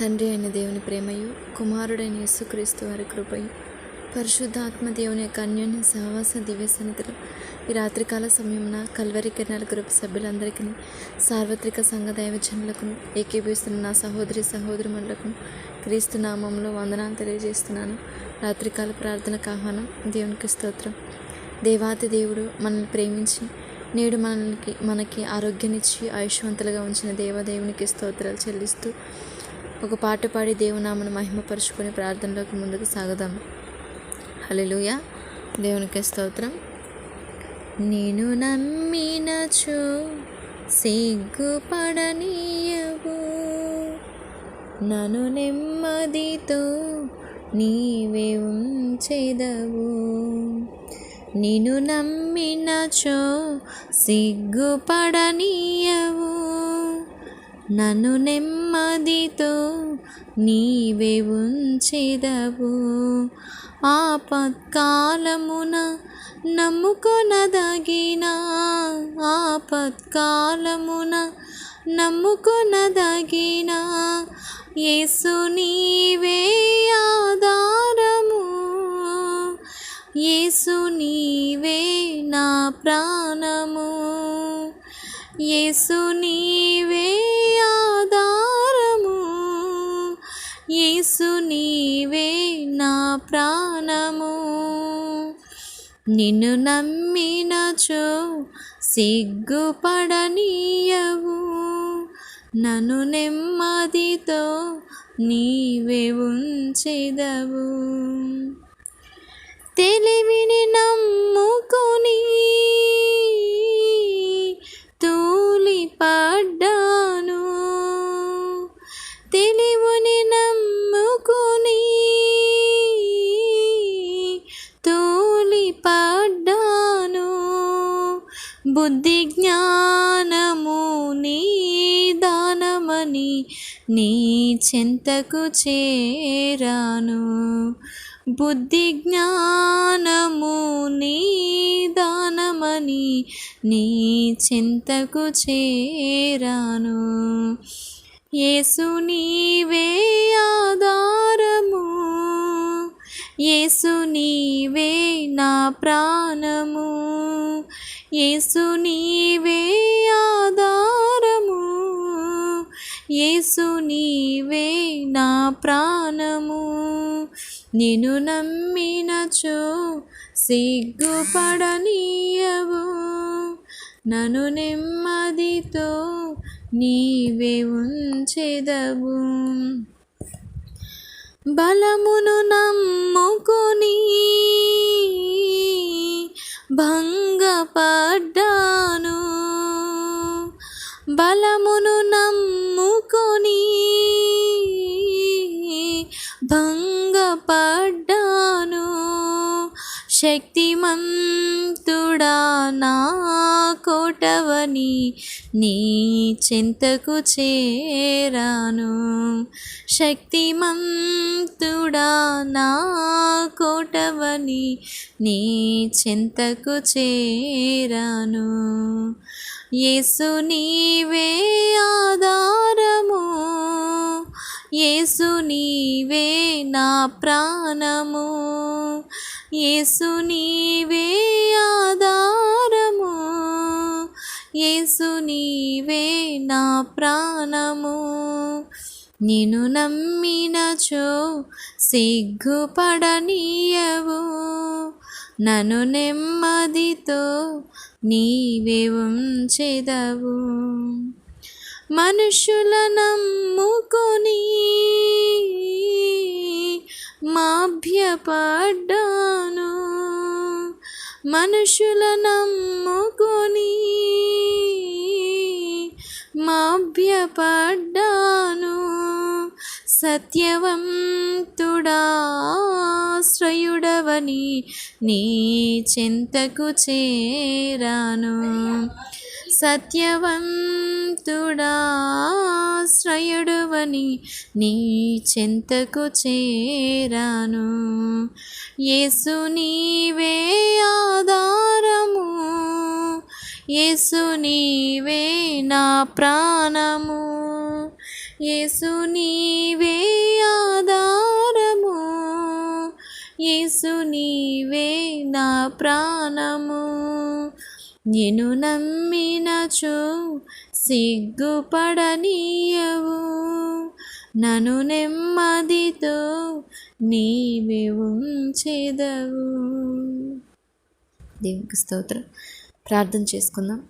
తండ్రి అయిన దేవుని ప్రేమయు, కుమారుడైన యేసుక్రీస్తు వారి కృపయు, పరిశుద్ధాత్మ దేవుని యొక్క అన్యోన్య సహవాస దివ్య సన్నిధిలో ఈ రాత్రికాల సమయమున కల్వరి కిరణాల గ్రూప్ సభ్యులందరికీ, సార్వత్రిక సంఘ దైవజనులకు, ఏకీభవిస్తున్న నా సహోదరి సహోదరులకు క్రీస్తు నామంలో వందనాలు తెలియజేస్తున్నాను. రాత్రికాల ప్రార్థనకు ఆహ్వానం. దేవునికి స్తోత్రం. దేవాతి దేవుడు మనల్ని ప్రేమించి నేడు మనకి ఆరోగ్యాన్నిచ్చి ఆయుష్వంతులుగా ఉంచిన దేవదేవునికి స్తోత్రాలు చెల్లిస్తూ ఒక పాట పాడి దేవునామను మహిమపరుచుకొని ప్రార్థనలోకి ముందుకు సాగుదాం. హల్లెలూయా. దేవునికి స్తోత్రం. నేను నమ్మినచో సిగ్గుపడనీయవు, నన్ను నెమ్మదితో నీవే ఉంచెదవు. నిన్ను నమ్మినచో సిగ్గుపడనీయవు, నన్ను నెమ్మదితో నీవే ఉంచెదవు. ఆపత్కాలమున నమ్ముకొనదగిన, ఆపత్కాలమున నమ్ముకొనదగిన యేసు నీవే ఆధారము, యేసు నీవే నా ప్రాణము, యేసు నీవే ఆధారము, యేసు నీవే నా ప్రాణము. నిన్ను నమ్మినచో సిగ్గుపడనీయవు, నన్ను నెమ్మదితో నీవే ఉంచెదవు. తెలివిని నమ్ముకొని తూలిపడ్డాను, తెలివిని నమ్ముకొని తూలిపడ్డాను. బుద్ధి జ్ఞానము నీ దానమని నీ చెంతకు చేరాను, బుద్ధి జ్ఞానము నీ దానమని నీ చెంతకు చేరాను. యేసు నీవే ఆధారము, యేసు నీవే నా ప్రాణము, యేసు నీవే ఆధారము, యేసు నీవే నా ప్రాణము. నిన్ను నమ్మినచో సిగ్గుపడనీయవు, నన్ను నెమ్మదితో నీవే ఉంచెదవు. బలమును నమ్ముకొని భంగపడ్డాను, బలమును నమ్ముకొని భంగపడ్డాను. శక్తిమంతుడా నా కోటవని నీ చెంతకు చేరాను, శక్తిమంతుడా నా కోటవని నీ చెంతకు చేరాను. యేసు నీవే ఆధారము, యేసు నీవే నా ప్రాణము, యేసు నీవే ఆధారము, యేసు నీవే నా ప్రాణము. నిన్ను నమ్మినచో సిగ్గుపడనీయవు, నన్ను నెమ్మదితో నీవే ఉంచెదవు. మనుషుల నమ్ముకొని మాభ్యపడ్డాను, మనుషుల నమ్ముకొని మాభ్యపడ్డాను. సత్యవంతుడా ఆశ్రయుడవని నీ చెంతకు చేరాను, సత్యవంతుడా ఆశ్రయుడవని నీ చెంతకు చేరాను. యేసు నీవే ఆధారము, యేసు నీవే నా ప్రాణము, యేసు నీవే ఆధారము, యేసు నీవే నా ప్రాణము. నిన్ను నమ్మినచో సిగ్గుపడనీయవు, నన్ను నెమ్మదితో నీవే ఉంచెదవు. దేవునికి స్తోత్రం. ప్రార్థన చేసుకుందాం.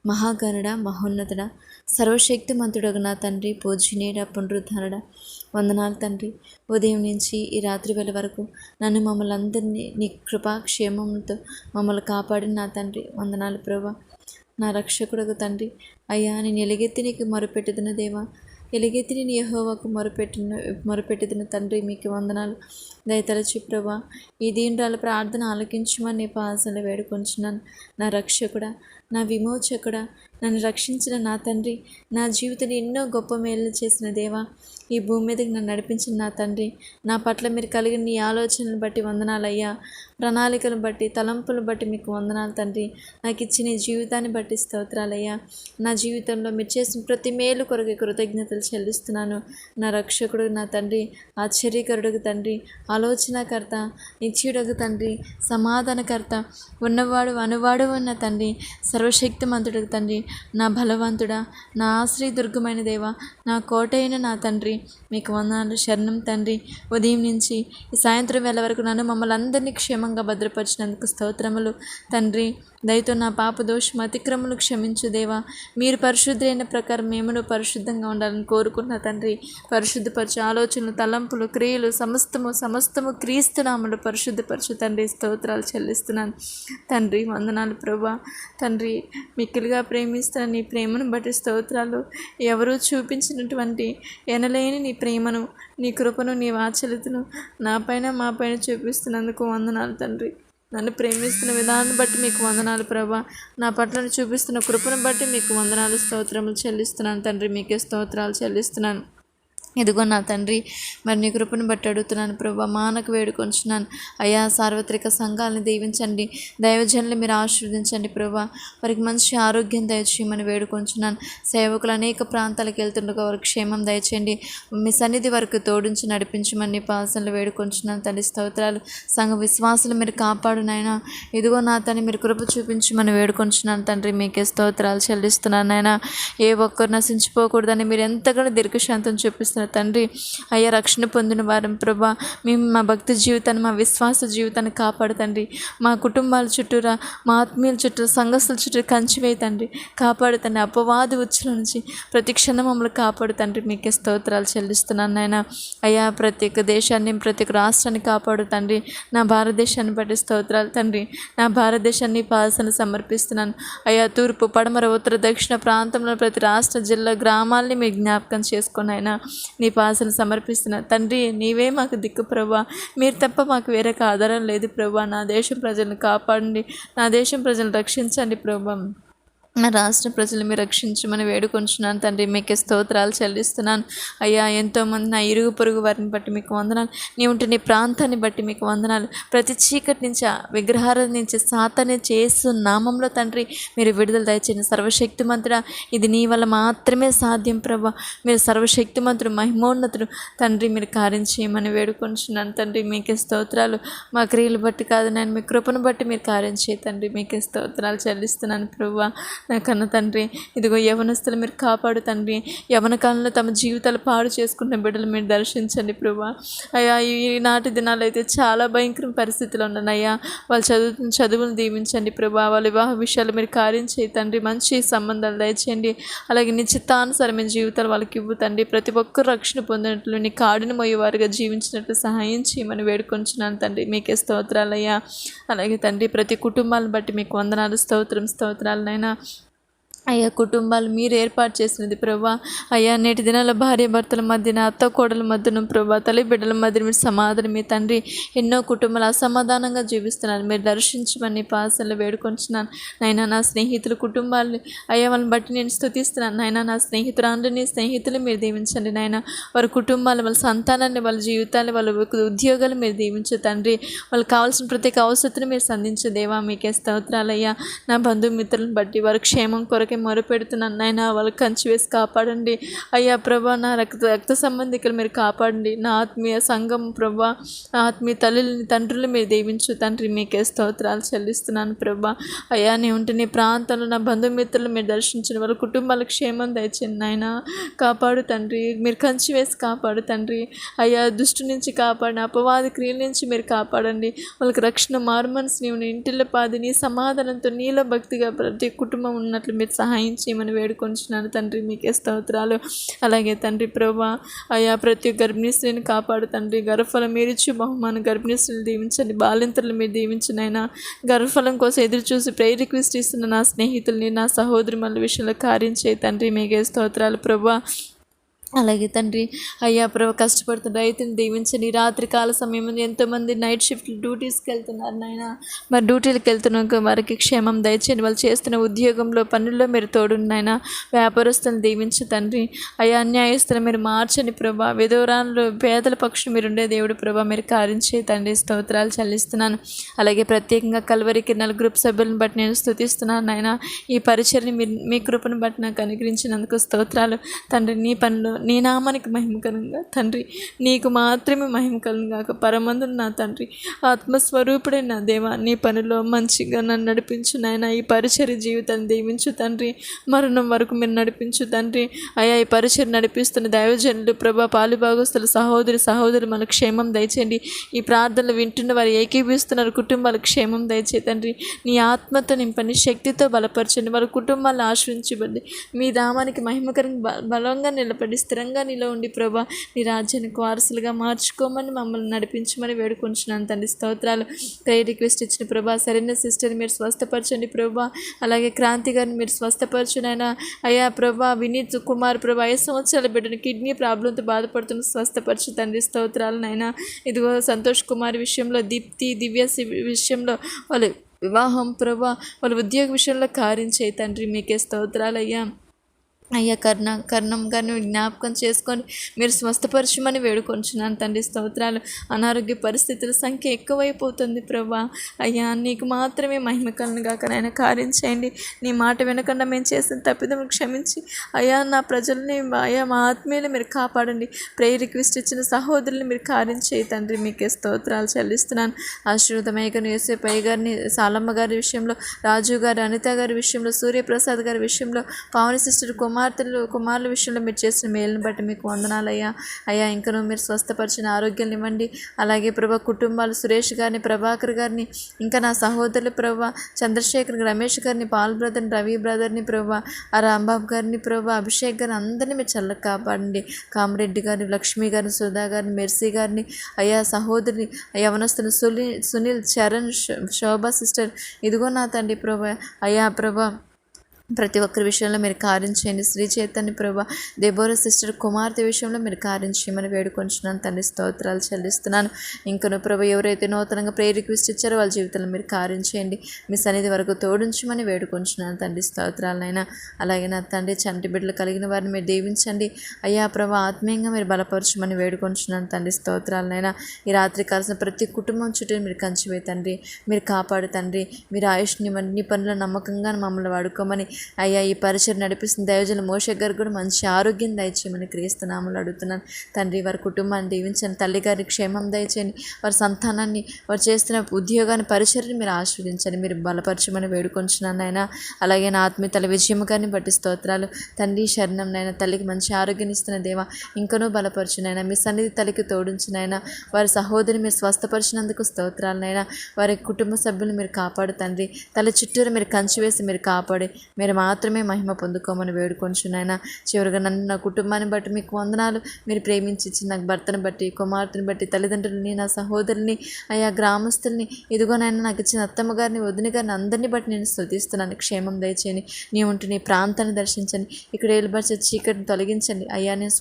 మహాగణుడ, మహోన్నతుడ, సర్వశక్తిమంతుడగు నా తండ్రి, పూజనీయుడ, పునరుద్ధరుడ, వందనాలు తండ్రి. ఉదయం నుంచి ఈ రాత్రి వేళ వరకు నన్ను మమ్మల్ని అందరినీ నీ కృపాక్షేమంతో మమ్మల్ని కాపాడిన నా తండ్రి వందనాలు ప్రభా. నా రక్షకుడకు తండ్రి అయ్యా, నేను ఎలుగెత్తి నీకు మొరపెట్టుదున దేవా, ఎలుగెత్తి నేను యెహోవాకు మొరపెట్టుదున తండ్రి, మీకు వందనాలు. దయతలచి ప్రభా, ఈ దీనురాల ప్రార్థన ఆలకించమని నీ పాదములలో వేడుకొంచున్నాను. నా రక్షకుడా, నా విమోచకుడా, నన్ను రక్షించిన నా తండ్రి, నా జీవితంలో ఎన్నో గొప్ప మేలు చేసిన దేవా, ఈ భూమి మీదకి నన్ను నడిపించిన నా తండ్రి, నా పట్ల మీరు కలిగిన నీ ఆలోచనలు బట్టి వందనాలయ్యా, ప్రణాళికలను బట్టి, తలంపులను బట్టి మీకు వందనాలు తండ్రి. నాకు ఇచ్చిన ఈ జీవితాన్ని బట్టి స్తోత్రాలయ్యా. నా జీవితంలో మీరు చేసిన ప్రతి మేలు కొరకు కృతజ్ఞతలు చెల్లిస్తున్నాను. నా రక్షకుడు, నా తండ్రి, ఆశ్చర్యకరుడుగు తండ్రి, ఆలోచనకర్త, నిత్యుడగు తండ్రి, సమాధానకర్త, ఉన్నవాడు అనువాడు ఉన్న తండ్రి, సర్వశక్తిమంతుడగు తండ్రి, నా బలవంతుడా, నా ఆశ్రయ దుర్గమైన దేవా, నా కోటైన నా తండ్రి, మీకు వందనాలు శరణం తండ్రి. ఉదయం నుంచి ఈ సాయంత్రం వేళ వరకు నన్ను మమ్మల్ని అందరినీ క్షేమంగా భద్రపరిచినందుకు స్తోత్రములు తండ్రి. దయతో నా పాప దోషం అతిక్రమలు క్షమించు దేవా. మీరు పరిశుద్ధులైన ప్రకారం మేమును పరిశుద్ధంగా ఉండాలని కోరుకున్న తండ్రి, పరిశుద్ధపరచు ఆలోచనలు, తలంపులు, క్రియలు సమస్తము క్రీస్తునామములో పరిశుద్ధపరచు తండ్రి. స్తోత్రాలు చెల్లిస్తున్నాను తండ్రి. వందనాలు ప్రభా. తండ్రి, మిక్కిలిగా ప్రేమిస్తున్న నీ ప్రేమను బట్టి స్తోత్రాలు. ఎవరూ చూపించినటువంటి ఎనలేని నీ ప్రేమను, నీ కృపను, నీ వాత్సల్యతను నాపైన మాపైన చూపిస్తున్నందుకు వందనాలు తండ్రి. నన్ను ప్రేమిస్తున్న విధానాన్ని బట్టి మీకు వందనాలు ప్రభా. నా పట్ల చూపిస్తున్న కృపను బట్టి మీకు వందనాలు, స్తోత్రములు చెల్లిస్తున్నాను తండ్రి. మీకే స్తోత్రాలు చెల్లిస్తున్నాను. ఇదిగో నా తండ్రి, మరి నీ కృపను బట్టి అడుగుతున్నాను ప్రభా. మానకు వేడుకొంచున్నాను అయ్యా. సార్వత్రిక సంఘాలను దీవించండి, దైవజనులు మీరు ఆశీర్వదించండి ప్రభా. వారికి మంచి ఆరోగ్యం దయచేయమని వేడుకొంచున్నాను. సేవకులు అనేక ప్రాంతాలకు వెళ్తుండగా వారికి క్షేమం దయచేయండి. మీ సన్నిధి వరకు తోడించి నడిపించమని పాసనలు వేడుకొంచున్నాను తండ్రి. స్తోత్రాలు. సంఘ విశ్వాసులు మీరు కాపాడు నాయన. ఇదిగో నా తండ్రి, మీరు కృప చూపించమని వేడుకొంచున్నాను తండ్రి. మీకే స్తోత్రాలు చెల్లిస్తున్నాను నాయన. ఏ ఒక్కరు నశించిపోకూడదని మీరు ఎంతగానో దీర్ఘశాంతం చూపిస్తున్నారు తండ్రి. అయ్యా, రక్షణ పొందిన వారం ప్రభా, మేము మా భక్తి జీవితాన్ని, మా విశ్వాస జీవితాన్ని కాపాడు తండ్రి. మా కుటుంబాల చుట్టూరా, మా ఆత్మీయుల చుట్టూ, సంఘస్థుల చుట్టూ కంచివేయి తండ్రి. కాపాడు తండ్రి. అపవాది ఉచ్చుల నుంచి ప్రతి క్షణం మమ్మల్ని కాపాడు తండ్రి. మీకే స్తోత్రాలు చెల్లిస్తున్నాను నాయన. అయ్యా, ప్రతి ఒక్క దేశాన్ని, ప్రతి ఒక్క రాష్ట్రాన్ని కాపాడు తండ్రి. నా భారతదేశాన్ని బట్టి స్తోత్రాలు తండ్రి. నా భారతదేశాన్ని పాసన సమర్పిస్తున్నాను అయ్యా. తూర్పు, పడమర, ఉత్తర, దక్షిణ ప్రాంతంలో ప్రతి రాష్ట్ర, జిల్లా, గ్రామాల్ని మీ జ్ఞాపకం చేసుకుని ఆయన నీ పాసలు సమర్పిస్తున్నా తండ్రి. నీవే మాకు దిక్కు ప్రభా. మీరు తప్ప మాకు వేరే ఆధారం లేదు ప్రభా. నా దేశం ప్రజలను కాపాడండి, నా దేశం ప్రజలను రక్షించండి ప్రభా. నా రాష్ట్ర ప్రజలు మీరు రక్షించమని వేడుకొంచున్నాను తండ్రి. మీకే స్తోత్రాలు చెల్లిస్తున్నాను అయ్యా. ఎంతోమంది నా ఇరుగు పొరుగు వారిని బట్టి మీకు వందనాలు. నీ ఉంటే నీ ప్రాంతాన్ని బట్టి మీకు వందనాలు. ప్రతి చీకటి నుంచి, విగ్రహాల నుంచి, సాతాను చేసు నామంలో తండ్రి మీరు విడుదల దయచేయండి. సర్వశక్తిమంతుడా, ఇది నీ వల్ల మాత్రమే సాధ్యం ప్రభా. మీరు సర్వశక్తిమంతుడు, మహిమోన్నతుడు తండ్రి. మీరు కార్యం చేయమని వేడుకొంచున్నాను తండ్రి. మీకే స్తోత్రాలు. మా క్రియలు బట్టి కాదు నేను, మీ కృపను బట్టి మీరు కార్యం చేయ తండ్రి. మీకే స్తోత్రాలు చెల్లిస్తున్నాను ప్రభా. నా కన్న తండ్రి, ఇదిగో యవనస్తులు మీరు కాపాడు తండ్రి. యవన కాలంలో తమ జీవితాలు పాడు చేసుకున్న బిడ్డలు మీరు దర్శించండి ప్రభా. అయ్యా, ఈనాటి దినాలు అయితే చాలా భయంకర పరిస్థితులు ఉన్నాయి అయ్యా. వాళ్ళు చదువులు దీవించండి ప్రభా. వాళ్ళ వివాహ విషయాలు మీరు కార్యం చేయి తండ్రి. మంచి సంబంధాలు దయచేయండి. అలాగే నిశ్చితానుసారమైన జీవితాలు వాళ్ళకి ఇవ్వు తండ్రి. ప్రతి ఒక్కరు రక్షణ పొందినట్లు, నీ కాడిని మోయేవారుగా జీవించినట్లు సహాయం చేయమని వేడుకొంచున్నాను తండ్రి. మీకే స్తోత్రాలయ్యా. అలాగే తండ్రి, ప్రతి కుటుంబాలను బట్టి మీకు వందనాలు, స్తోత్రాలనైనా అయ్యా. కుటుంబాలు మీరు ఏర్పాటు చేసినది ప్రభా. అయ్యా, నేటి దినాల భార్య భర్తల మధ్యన, అత్త కోడల మధ్యన ప్రభా, తల్లి బిడ్డల మధ్యన మీరు సమాధానం మీ తండ్రి. ఎన్నో కుటుంబాలు అసమాధానంగా జీవిస్తున్నారు. మీరు దర్శించమని పాసనలు వేడుకొంచున్నాను నైనా. నా స్నేహితుల కుటుంబాలు అయ్యా, వాళ్ళని బట్టి నేను స్తుతిస్తున్నాను నైనా. నా స్నేహితురాండ్రిని, స్నేహితులు మీరు దీవించండి నాయన. వారి కుటుంబాలు, వాళ్ళ సంతానాన్ని, వాళ్ళ జీవితాన్ని, వాళ్ళ ఉద్యోగాలు మీరు దీవించు తండ్రి. వాళ్ళకి కావాల్సిన ప్రత్యేక అవసరతను మీరు సంధించు దేవా. మీకే స్తోత్రాలయ్యా. నా బంధుమిత్రులను బట్టి వారి క్షేమం కొరకే బట్టి మొరపెడుతున్నాను నాయన, వాళ్ళకి కంచి వేసి కాపాడండి అయ్యా ప్రభా. నా రక్త సంబంధికులు మీరు కాపాడండి. నా ఆత్మీయ సంఘం ప్రభా, నా ఆత్మీయ తల్లులని తండ్రులు మీరు దీవించు తండ్రి. మీకే స్తోత్రాలు చెల్లిస్తున్నాను ప్రభా. అయ్యా నీ ఉంటే నీ ప్రాంతంలో నా బంధుమిత్రులు మీరు దర్శించిన వాళ్ళ కుటుంబాలకు క్షేమం దయచేయండి నాయన. కాపాడు తండ్రి, మీరు కంచి వేసి కాపాడు తండ్రి. అయ్యా దుష్టు నుంచి కాపాడిన అపవాది క్రియల నుంచి మీరు కాపాడండి. వాళ్ళకి రక్షణ, మారు మనసు నీవు ఇంటిలో పాది నీ సమాధానంతో నీలో భక్తిగా ప్రతి కుటుంబం ఉన్నట్లు మీరు సహాయం చేయమని వేడుకొంచున్నాను తండ్రి. మీకే స్తోత్రాలు. అలాగే తండ్రి ప్రభా అయ్యా ప్రతి గర్భిణీ స్త్రీని కాపాడు తండ్రి. గర్భఫలం మీరు ఇచ్చి బహుమానం గర్భిణీ స్త్రీలు దీవించండి. బాలింతలు మీరు దీవించినైనా గర్భఫలం కోసం ఎదురు చూసి ప్రేయర్ రిక్వెస్ట్ ఇస్తున్న నా స్నేహితుల్ని, నా సహోదరి మళ్ళీ విషయంలో కార్యం చేయి తండ్రి. మీకే స్తోత్రాలు ప్రభా. అలాగే తండ్రి అయ్యా ప్రభు కష్టపడుతున్న రైతుని దీవించండి. రాత్రి కాల సమయంలో ఎంతోమంది నైట్ షిఫ్ట్ డ్యూటీస్కి వెళ్తున్నారు నాయన. మరి డ్యూటీలకు వెళ్తున్నాక వారికి క్షేమం దయచేయండి. వాళ్ళు చేస్తున్న ఉద్యోగంలో పనుల్లో మీరు తోడున్న నాయన. వ్యాపారస్తులను దీవించు తండ్రి. అయ్యా అన్యాయస్తులు మీరు మార్చండి ప్రభా. విధవరాలు పేదల పక్షులు మీరు ఉండే దేవుడు ప్రభా, మీరు కార్యం చేయి తండ్రి. స్తోత్రాలు చెల్లిస్తున్నాను. అలాగే ప్రత్యేకంగా కల్వరికి గ్రూప్ సభ్యులను బట్టి నేను స్తుతిస్తున్నాను నాయన. ఈ పరిచయని మీ కృపను బట్టి నాకు అనుగ్రహించినందుకు స్తోత్రాలు తండ్రి. నీ పనులు నీ నామానికి మహిమకరంగా తండ్రి, నీకు మాత్రమే మహిమకరంగా పరమందున నా తండ్రి ఆత్మస్వరూపుడే నా దేవా, నీ పనిలో మంచిగా నన్ను నడిపించు నాయన. ఈ పరిచర్య జీవితాన్ని దీవించు తండ్రి. మరణం వరకు మీరు నడిపించు తండ్రి. అయ్యా ఈ పరిచర్య నడిపిస్తున్న దైవజనులు ప్రభా, పాలుభాగస్తులు సహోదరులు మనకు క్షేమం దయచేయండి. ఈ ప్రార్థనలు వింటున్న వారు ఏకీభిస్తున్నారు కుటుంబాలకు క్షేమం దయచే తండ్రి. నీ ఆత్మతో నింపండి, శక్తితో బలపరచండి. వాళ్ళ కుటుంబాలను ఆశ్రయించబడి మీ నామానికి మహిమకరంగా బలంగా నిలబడి స్థిరంగా నీలో ఉండి ప్రభా, నీ రాజ్యానికి వారసులుగా మార్చుకోమని మమ్మల్ని నడిపించమని వేడుకొంచున్నాను తండ్రి. స్తోత్రాలు. ప్రేయర్ రిక్వెస్ట్ ఇచ్చిన ప్రభా సరైన సిస్టర్ని మీరు స్వస్థపరచండి ప్రభా. అలాగే క్రాంతి గారిని మీరు స్వస్థపరచునైనా. అయ్యా ప్రభా వినీత్ కుమార్ ప్రభా 5 సంవత్సరాల బిడ్డను కిడ్నీ ప్రాబ్లంతో బాధపడుతున్న స్వస్థపరచు తండ్రి. స్తోత్రాలనైనా. ఇదిగో సంతోష్ కుమార్ విషయంలో, దీప్తి దివ్య విషయంలో, వాళ్ళ వివాహం ప్రభా, వాళ్ళ ఉద్యోగ విషయంలో కార్యం చేయి తండ్రి. మీకే స్తోత్రాలయ్యా. అయ్యా కర్ణం గారిని జ్ఞాపకం చేసుకొని మీరు స్వస్థపరచమని వేడుకొంచున్నాను తండ్రి. స్తోత్రాలు. అనారోగ్య పరిస్థితుల సంఖ్య ఎక్కువైపోతుంది ప్రభా. అయ్యా నీకు మాత్రమే మహిమకలను గాక నాయన. కార్యం చేయండి. నీ మాట వినకుండా మేము చేసిన తప్పిదములు క్షమించి అయ్యా నా ప్రజల్ని, అయ్యా మా ఆత్మీయులు మీరు కాపాడండి. ప్రేయర్ రిక్వెస్ట్ ఇచ్చిన సహోదరుని మీరు కార్యం చేయి తండ్రి. మీకే స్తోత్రాలు చెల్లిస్తున్నాను. ఆశీర్వదమయ్య గారిని, యేసేపయ్య గారిని, సాలమ్మ గారి విషయంలో, రాజు గారు, అనిత గారి విషయంలో, సూర్యప్రసాద్ గారి విషయంలో, పావని సిస్టర్ కుమారుల విషయంలో మీరు చేసిన మేలుని బట్టి మీకు వందనాలయ్యా. అయ్యా ఇంకనూ మీరు స్వస్థపరిచిన ఆరోగ్యాన్ని ఇవ్వండి. అలాగే ప్రభా కుటుంబాలు సురేష్ గారిని, ప్రభాకర్ గారిని, ఇంకా నా సహోదరులు ప్రభా చంద్రశేఖర్, రమేష్ గారిని, పాల్ బ్రదర్ని, రవి బ్రదర్ని ప్రభా, ఆ రాంబాబు గారిని ప్రభా, అభిషేక్ గారిని అందరినీ మీరు చల్లగా కాపాడండి. కామరెడ్డి గారిని, లక్ష్మి గారిని, సుధా గారిని, మెర్సీ గారిని, అయ్యా సహోదరిని, యవనస్తుని సునీల్, చరణ్, శోభా సిస్టర్, ఇదిగో నా తండ్రి ప్రభా. అయ్యా ప్రభా ప్రతి ఒక్కరి విషయంలో మీరు కార్యం చేయండి. శ్రీ చైతన్య ప్రభా, దెబోరా సిస్టర్ కుమార్తె విషయంలో మీరు కార్యం చేయమని వేడుకొంచున్నాను తండ్రి. స్తోత్రాలు చెల్లిస్తున్నాను. ఇంకను ప్రభా ఎవరైతే నూతనంగా ప్రేయర్ రిక్వెస్ట్ ఇచ్చారో వాళ్ళ జీవితంలో మీరు కార్యం చేయండి. మీ సన్నిధి వరకు తోడించమని వేడుకొంచున్నాను తండ్రి. స్తోత్రాలనైనా. అలాగే నా తండ్రి చంటి బిడ్డలు కలిగిన వారిని మీరు దీవించండి. అయ్యా ప్రభా ఆత్మీయంగా మీరు బలపరచమని వేడుకొంచున్నాను తండ్రి. స్తోత్రాలనైనా. ఈ రాత్రి కాల్సిన ప్రతి కుటుంబం చుట్టూ మీరు కంచివే తండ్రి. మీరు కాపాడు తండ్రి. మీరు ఆయుష్ని నీ పనుల నమ్మకంగా మమ్మల్ని వాడుకోమని అయ్యా ఈ పరిచయం నడిపిస్తున్న దైవజనులు మోషే గారు కూడా మంచి ఆరోగ్యం దయచేయమని క్రీస్తునామములో అడుగుతున్నాను తండ్రి. వారి కుటుంబాన్ని దీవించండి. తల్లి గారి క్షేమం దయచేయండి. వారి సంతానాన్ని, వారు చేస్తున్న ఉద్యోగాన్ని, పరిచర్ని మీరు ఆశీర్వదించండి. మీరు బలపరచమని వేడుకొంచున్నాను నాయన. అలాగే నా ఆత్మీయ తల్లి విజయము గారిని బట్టి స్తోత్రాలు తండ్రి. శరణం నాయన. తల్లికి మంచి ఆరోగ్యం ఇస్తున్న దేవా ఇంకనూ బలపరచునైనా. మీ సన్నిధి తల్లికి తోడించినైనా. వారి సహోదరి మీరు స్వస్థపరిచినందుకు స్తోత్రాలనైనా. వారి కుటుంబ సభ్యులు మీరు కాపాడు తండ్రి. తల్లి చుట్టూరు మీరు కంచి వేసి మీరు కాపాడి మీరు మాత్రమే మహిమ పొందుకోమని వేడుకొంచున్నాయన. చివరిగా నన్ను, నా కుటుంబాన్ని బట్టి మీకు వందనాలు. మీరు ప్రేమించి నాకు భర్తను బట్టి, కుమార్తెని బట్టి, తల్లిదండ్రులని, నా సహోదరుని, అయా గ్రామస్తుల్ని, ఇదిగోనైనా నాకు ఇచ్చిన అత్తమ్మ గారిని, వదిన గారిని అందరినీ బట్టి నేను స్తుతిస్తున్నాను. క్షేమం దయచేయండి. నీ ఉంటూ నీ ప్రాంతాన్ని దర్శించండి. ఇక్కడ ఏలుబడిచే చీకటిని తొలగించండి. అయ్యా నేను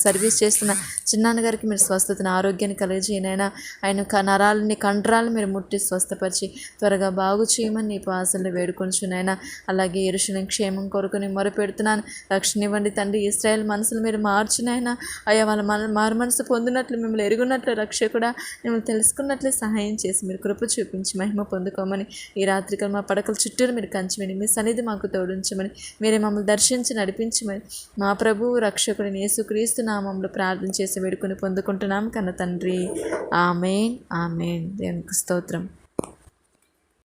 సర్వీస్ చేస్తున్న చిన్నాన్న గారికి మీరు స్వస్థతను, ఆరోగ్యాన్ని కలిగజేయనైనా. ఆయన నరాలని, కండరాలను మీరు ముట్టి స్వస్థపరిచి త్వరగా బాగు చేయమని నీ ఆశలు వేడుకొంచునైనా. అలాగే దేశం క్షేమం కొరకు నేను మొరపెడుతున్నాను. రక్షణ ఇవ్వండి తండ్రి. ఇశ్రాయేల్ మనసులు మీరు మార్చినైనా అయ్యా వాళ్ళ మారు మనసు పొందినట్లు, మిమ్మల్ని ఎరుగున్నట్లు, రక్షకుడా మిమ్మల్ని తెలుసుకున్నట్లు సహాయం చేసి మీరు కృప చూపించి మహిమ పొందుకోమని ఈ రాత్రికాలం మా పడకల చుట్టూరు మీరు కంచమని మీ సన్నిధి మాకు తోడించమని మీరే మమ్మల్ని దర్శించి నడిపించమని మా ప్రభువు రక్షకుడిని యేసుక్రీస్తు నామములో ప్రార్థన చేసి వేడుకొని పొందుకుంటున్నాం కన్న తండ్రి. ఆమేన్ ఆమేన్. దేవునికి స్తోత్రం.